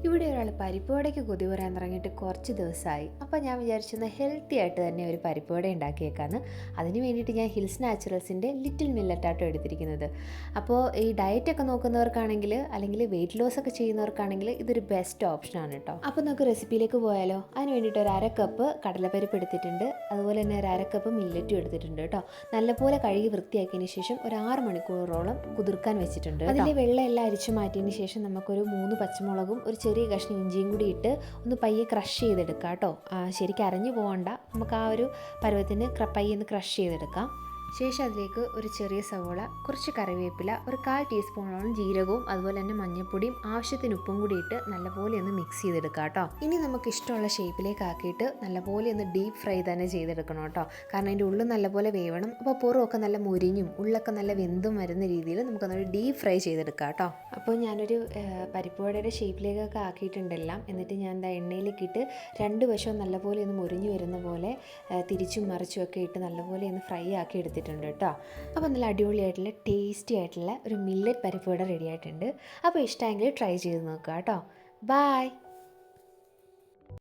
ഇവിടെ ഒരാൾ പരിപ്പ് വടയ്ക്ക് കൊതി പറയാൻ തുടങ്ങിയിട്ട് കുറച്ച് ദിവസമായി. അപ്പോൾ ഞാൻ വിചാരിച്ചെന്ന് ഹെൽത്തി ആയിട്ട് തന്നെ ഒരു പരിപ്പ് വട ഉണ്ടാക്കിയേക്കാന്ന്. അതിന് വേണ്ടിയിട്ട് ഞാൻ ഹിൽസ് നാച്ചുറൽസിൻ്റെ ലിറ്റിൽ മില്ലറ്റാട്ടോ എടുത്തിരിക്കുന്നത്. അപ്പോൾ ഈ ഡയറ്റൊക്കെ നോക്കുന്നവർക്കാണെങ്കിൽ അല്ലെങ്കിൽ വെയിറ്റ് ലോസ് ഒക്കെ ചെയ്യുന്നവർക്കാണെങ്കിൽ ഇതൊരു ബെസ്റ്റ് ഓപ്ഷനാണ് കേട്ടോ. അപ്പോൾ നമുക്ക് റെസിപ്പിയിലേക്ക് പോയാലോ. അതിന് വേണ്ടിയിട്ട് ഒരു 1/2 കപ്പ് കടലപ്പരിപ്പ് എടുത്തിട്ടുണ്ട്, അതുപോലെ തന്നെ ഒരു 1/2 കപ്പ് മില്ലറ്റും എടുത്തിട്ടുണ്ട് കേട്ടോ. നല്ലപോലെ കഴുകി വൃത്തിയാക്കിയതിന് ശേഷം ഒരു 6 മണിക്കൂറോളം കുതിർക്കാൻ വെച്ചിട്ടുണ്ട്. അതിൻ്റെ വെള്ളം എല്ലാം അരിച്ചു മാറ്റിയതിന് ശേഷം നമുക്കൊരു 3 പച്ചമുളകും ഒരു ചെറിയ കഷ്ണം ഇഞ്ചിയും കൂടി ഇട്ട് ഒന്ന് പയ്യെ ക്രഷ് ചെയ്തെടുക്കാം കേട്ടോ. ശരിക്കും അരഞ്ഞു പോകണ്ട, നമുക്ക് ആ ഒരു പരുവത്തിന് പയ്യെ ഒന്ന് ക്രഷ് ചെയ്തെടുക്കാം. ശേഷം അതിലേക്ക് ഒരു ചെറിയ സവോള, കുറച്ച് കറിവേപ്പില, ഒരു 1/4 ടീസ്പൂണോളം ജീരകവും അതുപോലെ തന്നെ മഞ്ഞൾപ്പൊടിയും ആവശ്യത്തിന് ഉപ്പും കൂടി ഇട്ട് നല്ലപോലെ ഒന്ന് മിക്സ് ചെയ്തെടുക്കാം കേട്ടോ. ഇനി നമുക്ക് ഇഷ്ടമുള്ള ഷേപ്പിലേക്ക് ആക്കിയിട്ട് നല്ലപോലെ ഒന്ന് ഡീപ്പ് ഫ്രൈ തന്നെ ചെയ്തെടുക്കണം കേട്ടോ. കാരണം അതിൻ്റെ ഉള്ളിൽ നല്ലപോലെ വേവണം. അപ്പോൾ പുറമൊക്കെ നല്ല മുരിഞ്ഞും ഉള്ളൊക്കെ നല്ല വെന്തും വരുന്ന രീതിയിൽ നമുക്കൊന്നൊരു ഡീപ്പ് ഫ്രൈ ചെയ്തെടുക്കാം കേട്ടോ. അപ്പോൾ ഞാനൊരു പരിപ്പ് വടയുടെ ഷേപ്പിലേക്കൊക്കെ ആക്കിയിട്ടുണ്ടെല്ലാം. എന്നിട്ട് ഞാൻ എന്താ എണ്ണയിലേക്ക് ഇട്ട് 2 വശവും നല്ലപോലെ ഒന്ന് മുരിഞ്ഞു വരുന്ന പോലെ തിരിച്ചും മറിച്ചും ഒക്കെ ഇട്ട് നല്ലപോലെ ഒന്ന് ഫ്രൈ ആക്കി എടുത്തിട്ടുണ്ട് കേട്ടോ. അപ്പോൾ നല്ല അടിപൊളിയായിട്ടുള്ള ടേസ്റ്റി ആയിട്ടുള്ള ഒരു മില്ലറ്റ് പരിപ്പ് വട റെഡി ആയിട്ടുണ്ട്. അപ്പോൾ ഇഷ്ടമെങ്കിൽ ട്രൈ ചെയ്ത് നോക്കുക കേട്ടോ. ബൈ.